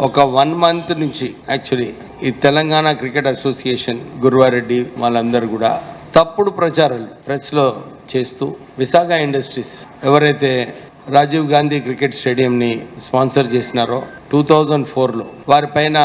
ఒక 1 month నుంచి actually ఈ తెలంగాణ క్రికెట్ అసోసియేషన్ గురువారెడ్డి వాళ్ళందరూ కూడా తప్పుడు ప్రచారాలు ప్రెస్లో చేస్తూ విశాఖ ఇండస్ట్రీస్ ఎవరైతే రాజీవ్ గాంధీ క్రికెట్ స్టేడియంని స్పాన్సర్ చేసినారో 2004లో వారిపైన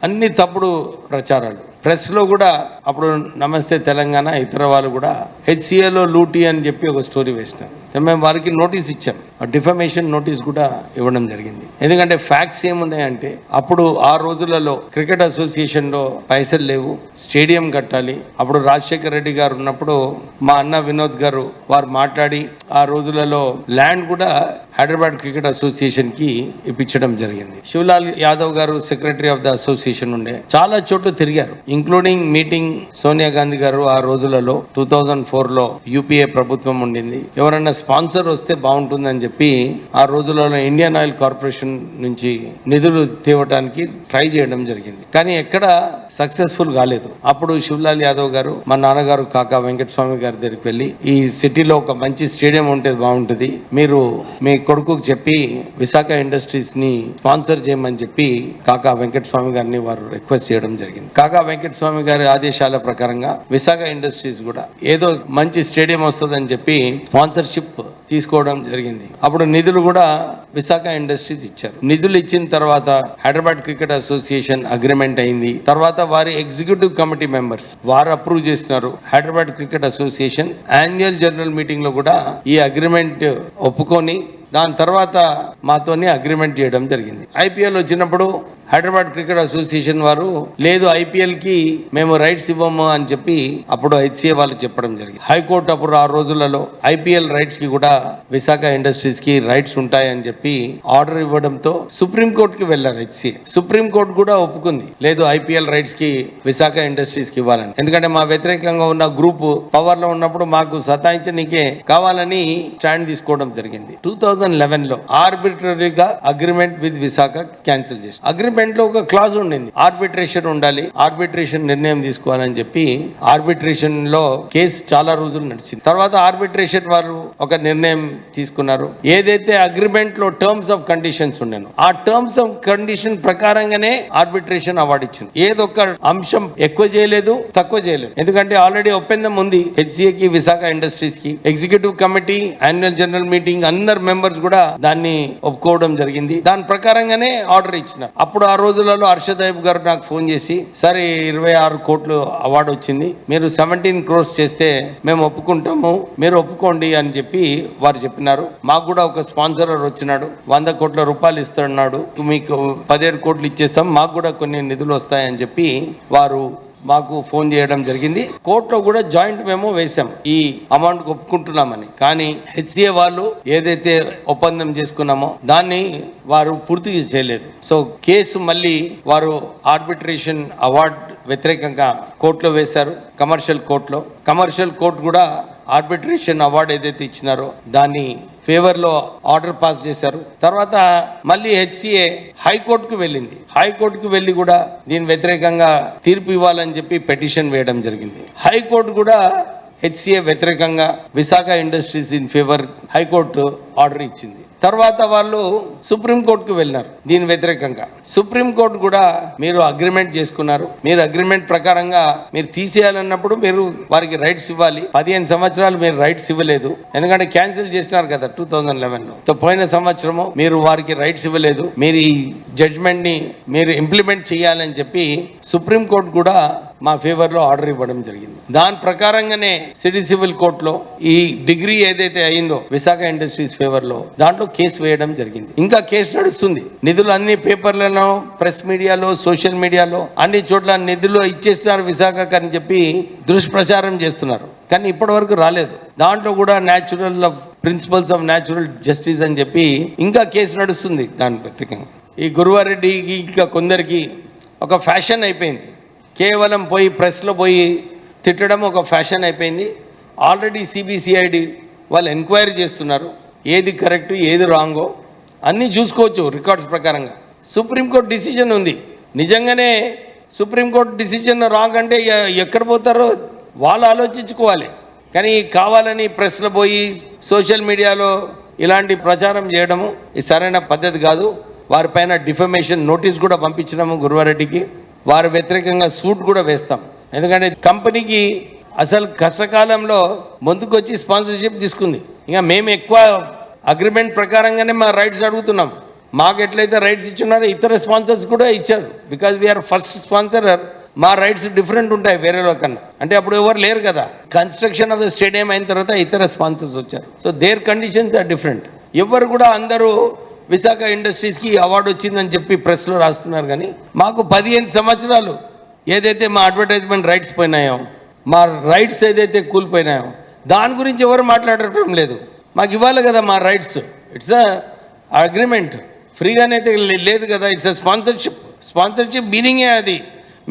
అన్ని తప్పుడు ప్రచారాలు ప్రెస్లో కూడా అప్పుడు నమస్తే తెలంగాణ ఇతర వాళ్ళు కూడా హెచ్సిఏలో లూటీ అని చెప్పి ఒక స్టోరీ వేసినారు. మేము వారికి నోటీస్ ఇచ్చాం, డిఫమేషన్ నోటీస్ కూడా ఇవ్వడం జరిగింది. ఎందుకంటే ఫ్యాక్ట్స్ ఏమున్నాయంటే అప్పుడు ఆ రోజులలో క్రికెట్ అసోసియేషన్లో పైసలు లేవు, స్టేడియం కట్టాలి. అప్పుడు రాజశేఖర్ రెడ్డి గారు ఉన్నప్పుడు మా అన్న వినోద్ గారు వారు మాట్లాడి ఆ రోజులలో ల్యాండ్ కూడా హైదరాబాద్ క్రికెట్ అసోసియేషన్ కి ఇప్పించడం జరిగింది. శివలాల్ యాదవ్ గారు సెక్రటరీ ఆఫ్ ద అసోసియేషన్ ఉండే చాలా చోట్ల తిరిగారు, ఇంక్లూడింగ్ మీటింగ్ సోనియా గాంధీ గారు ఆ రోజులలో 2004లో యూపీఏ ప్రభుత్వం ఉండింది. ఎవరన్నా స్పాన్సర్ వస్తే బాగుంటుందని చెప్పి ఆ రోజులలో ఇండియన్ ఆయిల్ కార్పొరేషన్ నుంచి నిధులు తేవడానికి ట్రై చేయడం జరిగింది. కానీ ఎక్కడ సక్సెస్ఫుల్ కాలేదు. అప్పుడు శివలాల్ యాదవ్ గారు మా నాన్నగారు కాకా వెంకటస్వామి గారి దగ్గరికి వెళ్ళి ఈ సిటీలో ఒక మంచి స్టేడియం ఉంటే బాగుంటుంది, మీరు మీ కొడుకుకు చెప్పి విశాఖ ఇండస్ట్రీస్ ని స్పాన్సర్ చేయమని చెప్పి కాకా వెంకటస్వామి గారిని వారు రిక్వెస్ట్ చేయడం జరిగింది. కాకా వెంకటస్వామి గారి ఆదేశాల ప్రకారంగా విశాఖ ఇండస్ట్రీస్ కూడా ఏదో మంచి స్టేడియం వస్తుందని చెప్పి స్పాన్సర్షిప్ తీసుకోవడం జరిగింది. అప్పుడు నిధులు కూడా విశాఖ ఇండస్ట్రీస్ ఇచ్చారు. నిధులు ఇచ్చిన తర్వాత హైదరాబాద్ క్రికెట్ అసోసియేషన్ అగ్రిమెంట్ అయింది. తర్వాత వారి ఎగ్జిక్యూటివ్ కమిటీ మెంబర్స్ వారు అప్రూవ్ చేసినారు. Hyderabad cricket association annual general meeting లో కూడా ఈ అగ్రిమెంట్ ఒప్పుకొని దాని తర్వాత మాతోని అగ్రిమెంట్ చేయడం జరిగింది. ఐపీఎల్ వచ్చినప్పుడు హైదరాబాద్ క్రికెట్ అసోసియేషన్ వారు లేదు ఐపీఎల్ కి మేము రైట్స్ ఇవ్వము అని చెప్పి అప్పుడు హెచ్సిఏ వాళ్ళు చెప్పడం జరిగింది. హైకోర్టు అప్పుడు ఆ రోజులలో ఐపీఎల్ రైట్స్ కి కూడా విశాఖ ఇండస్ట్రీస్ కి రైట్స్ ఉంటాయని చెప్పి ఆర్డర్ ఇవ్వడంతో సుప్రీంకోర్టుకి వెళ్లారు హెచ్సిఏ. సుప్రీంకోర్టు కూడా ఒప్పుకుంది, లేదు ఐపీఎల్ రైట్స్ కి విశాఖ ఇండస్ట్రీస్ కి ఇవ్వాలని. ఎందుకంటే మా వ్యతిరేకంగా ఉన్న గ్రూప్ పవర్ లో ఉన్నప్పుడు మాకు సతాయించనీకే కావాలని స్టాండ్ తీసుకోవడం జరిగింది. 2011లో ఆర్బిట్రరీగా అగ్రిమెంట్ విత్ విశాఖ క్యాన్సిల్ చేసి అగ్రిమెంట్ లో ఒక క్లాజ్ ఉండింది, ఆర్బిట్రేషన్ ఉండాలి, ఆర్బిట్రేషన్ నిర్ణయం తీసుకోవాలని చెప్పి ఆర్బిట్రేషన్ లో కేసు చాలా రోజులు నడిచింది. తర్వాత ఆర్బిట్రేషన్ వారు ఒక నిర్ణయం తీసుకున్నారు. ఏదైతే అగ్రిమెంట్ లో టర్మ్స్ ఆఫ్ కండిషన్స్ ఉండేనో ఆ టర్మ్స్ ఆఫ్ కండిషన్ ప్రకారంగానే ఆర్బిట్రేషన్ అవార్డు ఇచ్చింది. ఏదొక్క అంశం ఎక్కువ చేయలేదు, తక్కువ చేయలేదు. ఎందుకంటే ఆల్రెడీ ఒప్పందం ఉంది హెచ్సిఏ కి విశాఖ ఇండస్ట్రీస్ కి. Executive committee annual general meeting అందరు మెంబర్స్ కూడా దాన్ని ఒప్పుకోవడం జరిగింది. దాని ప్రకారంగానే ఆర్డర్ ఇచ్చినారు. అప్పుడు ఆ రోజులలో హర్షద్ అయ్యబ్ గారు నాకు ఫోన్ చేసి సరే 26 కోట్లు అవార్డు వచ్చింది, మీరు 17 crores చేస్తే మేము ఒప్పుకుంటాము, మీరు ఒప్పుకోండి అని చెప్పి వారు చెప్పినారు. మాకు కూడా ఒక స్పాన్సర్ వచ్చినాడు, 100 కోట్ల రూపాయలు ఇస్తున్నాడు, మీకు 17 కోట్లు ఇచ్చేస్తాం, మాకు కూడా కొన్ని నిధులు వస్తాయని చెప్పి వారు మాకు ఫోన్ చేయడం జరిగింది. కోర్టులో కూడా జాయింట్ మెమో వేశాం ఈ అమౌంట్ ఒప్పుకుంటున్నామని. కానీ హెచ్సిఏ వాళ్ళు ఏదైతే ఒప్పందం చేసుకున్నామో దాన్ని వారు పూర్తిగా చేయలేదు. సో కేసు మళ్ళీ వారు ఆర్బిట్రేషన్ అవార్డు వ్యతిరేకంగా కోర్టులో వేశారు, కమర్షియల్ కోర్టులో. కమర్షియల్ కోర్టు కూడా ఆర్బిట్రేషన్ అవార్డు ఏదైతే ఇచ్చినారో దాన్ని ఫేవర్ లో ఆర్డర్ పాస్ చేశారు. తర్వాత మళ్ళీ హెచ్సిఏ హైకోర్టుకు వెళ్ళింది. హైకోర్టుకు వెళ్ళి కూడా దీని వ్యతిరేకంగా తీర్పు ఇవ్వాలని చెప్పి పిటిషన్ వేయడం జరిగింది. హైకోర్టు కూడా హెచ్సిఏ వ్యతిరేకంగా Visakha industries in favour high court order ఇచ్చింది. తర్వాత వాళ్ళు సుప్రీంకోర్టుకు వెళ్ళినారు దీని వ్యతిరేకంగా. సుప్రీంకోర్టు కూడా మీరు అగ్రిమెంట్ చేసుకున్నారు, మీరు అగ్రిమెంట్ ప్రకారంగా మీరు తీసేయాలన్నప్పుడు మీరు వారికి రైట్స్ ఇవ్వాలి, 15 సంవత్సరాలు మీరు రైట్స్ ఇవ్వలేదు, ఎందుకంటే క్యాన్సిల్ చేసినారు కదా 2011లో. పోయిన సంవత్సరము మీరు వారికి రైట్స్ ఇవ్వలేదు, మీరు ఈ జడ్జ్మెంట్ ని మీరు ఇంప్లిమెంట్ చేయాలని చెప్పి సుప్రీంకోర్టు కూడా మా ఫేవర్ లో ఆర్డర్ ఇవ్వడం జరిగింది. దాని ప్రకారంగానే సిటీ సివిల్ కోర్టులో ఈ డిగ్రీ ఏదైతే అయిందో విశాఖ ఇండస్ట్రీస్ ఫేవర్ లో దాంట్లో కేసు వేయడం జరిగింది. ఇంకా కేసు నడుస్తుంది. నిధులు అన్ని పేపర్లలో, ప్రెస్ మీడియాలో, సోషల్ మీడియాలో అన్ని చోట్ల నిధులు ఇచ్చేస్తున్నారు విశాఖకు అని చెప్పి దుష్ప్రచారం చేస్తున్నారు. కానీ ఇప్పటి వరకు రాలేదు. దాంట్లో కూడా natural principles of natural justice అని చెప్పి ఇంకా కేసు నడుస్తుంది దాని ప్రత్యేకంగా. ఈ గురువారెడ్డికి ఇంకా కొందరికి ఒక ఫ్యాషన్ అయిపోయింది. కేవలం పోయి ప్రెస్లో పోయి తిట్టడం ఒక ఫ్యాషన్ అయిపోయింది. ఆల్రెడీ సిబిసిఐడి వాళ్ళు ఎంక్వైరీ చేస్తున్నారు, ఏది కరెక్ట్ ఏది రాంగో అన్నీ చూసుకోవచ్చు రికార్డ్స్ ప్రకారంగా. సుప్రీంకోర్టు డిసిజన్ ఉంది. నిజంగానే సుప్రీంకోర్టు డిసిజన్ రాంగ్ అంటే ఎక్కడ పోతారో వాళ్ళు ఆలోచించుకోవాలి. కానీ కావాలని ప్రెస్లో పోయి సోషల్ మీడియాలో ఇలాంటి ప్రచారం చేయడము ఇది సరైన పద్ధతి కాదు. వారిపైన డిఫమేషన్ నోటీస్ కూడా పంపించినాము గురువారెడ్డికి. వారి వ్యతిరేకంగా సూట్ కూడా వేస్తాం. ఎందుకంటే కంపెనీకి అసలు కష్టకాలంలో ముందుకొచ్చి స్పాన్సర్షిప్ తీసుకుంది. ఇంకా మేము ఎక్కువ అగ్రిమెంట్ ప్రకారంగానే మా రైట్స్ అడుగుతున్నాం. మాకు ఎట్లయితే రైట్స్ ఇచ్చున్నారో ఇతర స్పాన్సర్స్ కూడా ఇచ్చారు. బికాజ్ వీఆర్ ఫస్ట్ స్పాన్సర్, మా రైట్స్ డిఫరెంట్ ఉంటాయి వేరే కన్నా. అంటే అప్పుడు ఎవరు లేరు కదా. కన్స్ట్రక్షన్ ఆఫ్ ద స్టేడియం అయిన తర్వాత ఇతర స్పాన్సర్స్ వచ్చారు. So their conditions are different. ఎవరు కూడా అందరూ విశాఖ ఇండస్ట్రీస్కి అవార్డు వచ్చిందని చెప్పి ప్రెస్లో రాస్తున్నారు. కానీ మాకు 15 సంవత్సరాలు ఏదైతే మా అడ్వర్టైజ్మెంట్ రైట్స్ పోయినాయో, మా రైట్స్ ఏదైతే కూలిపోయినాయో దాని గురించి ఎవరు మాట్లాడటం లేదు. మాకు ఇవ్వాలి కదా మా రైట్స్. ఇట్స్ అ అగ్రిమెంట్, ఫ్రీగానైతే లేదు కదా. ఇట్స్ అ స్పాన్సర్షిప్ మీనింగే అది.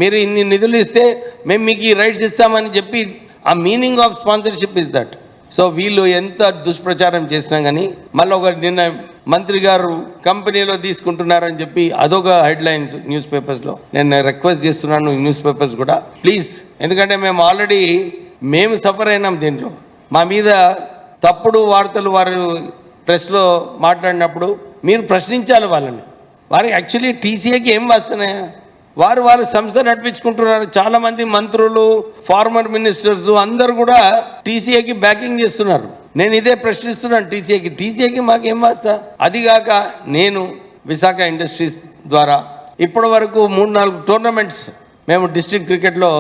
మీరు ఇన్ని నిధులు ఇస్తే మేము మీకు ఈ రైట్స్ ఇస్తామని చెప్పి ఆ meaning of sponsorship is that. So వీళ్ళు ఎంత దుష్ప్రచారం చేసినా కానీ మళ్ళీ ఒక నిన్న మంత్రి గారు కంపెనీలో తీసుకుంటున్నారని చెప్పి అదొక హెడ్లైన్స్ న్యూస్ పేపర్స్లో. నేను రిక్వెస్ట్ చేస్తున్నాను న్యూస్ పేపర్స్ కూడా ప్లీజ్, ఎందుకంటే మేము ఆల్రెడీ సఫర్ అయినాం దీంట్లో. మా మీద తప్పుడు వార్తలు వారు ప్రెస్లో మాట్లాడినప్పుడు మీరు ప్రశ్నించాలి వాళ్ళని. వారికి యాక్చువల్లీ టీసీఏకి ఏం వస్తున్నాయా? వారు సంస్థ నడిపించుకుంటున్నారు. చాలామంది మంత్రులు, ఫార్మర్ మినిస్టర్స్ అందరూ కూడా టీసీఏకి బ్యాకింగ్ చేస్తున్నారు. నేను ఇదే ప్రశ్నిస్తున్నాను టీసీఏకి మాకేం వస్తా? అదిగాక నేను విశాఖ ఇండస్ట్రీస్ ద్వారా ఇప్పటి వరకు 3-4 టోర్నమెంట్స్ మేము డిస్ట్రిక్ట్ క్రికెట్లో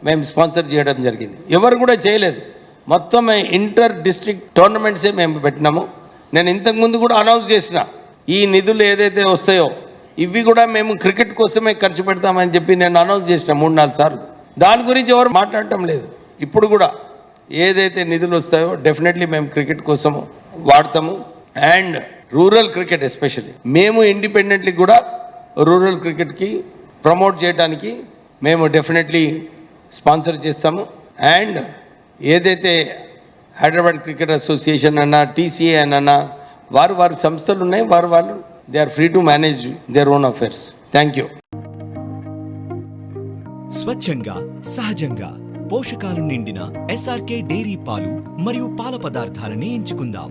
మేము స్పాన్సర్ చేయడం జరిగింది. ఎవరు కూడా చేయలేదు. మొత్తం ఇంటర్ డిస్ట్రిక్ట్ టోర్నమెంట్సే మేము పెట్టినాము. నేను ఇంతకుముందు కూడా అనౌన్స్ చేసిన ఈ నిధులు ఏదైతే వస్తాయో ఇవి కూడా మేము క్రికెట్ కోసమే ఖర్చు పెడతామని చెప్పి నేను అనౌన్స్ చేసిన 3-4 సార్లు. దాని గురించి ఎవరు మాట్లాడటం లేదు. ఇప్పుడు కూడా ఏదైతే నిధులు వస్తాయో డెఫినెట్లీ మేము క్రికెట్ కోసం వాడతాము. అండ్ రూరల్ క్రికెట్ ఎస్పెషల్లీ మేము ఇండిపెండెంట్లీ కూడా రూరల్ క్రికెట్కి ప్రమోట్ చేయడానికి మేము డెఫినెట్లీ స్పాన్సర్ చేస్తాము. అండ్ ఏదైతే హైదరాబాద్ క్రికెట్ అసోసియేషన్ అన్నా, టీసీఏ అన్నా, వారి సంస్థలు ఉన్నాయి. వాళ్ళు they are free to manage their own affairs. Thank you. స్వచ్ఛంగా, సహజంగా పోషకాలు నిండిన ఎస్ఆర్కే డైరీ పాలు మరియు పాల పదార్థాలని ఎంచుకుందాం.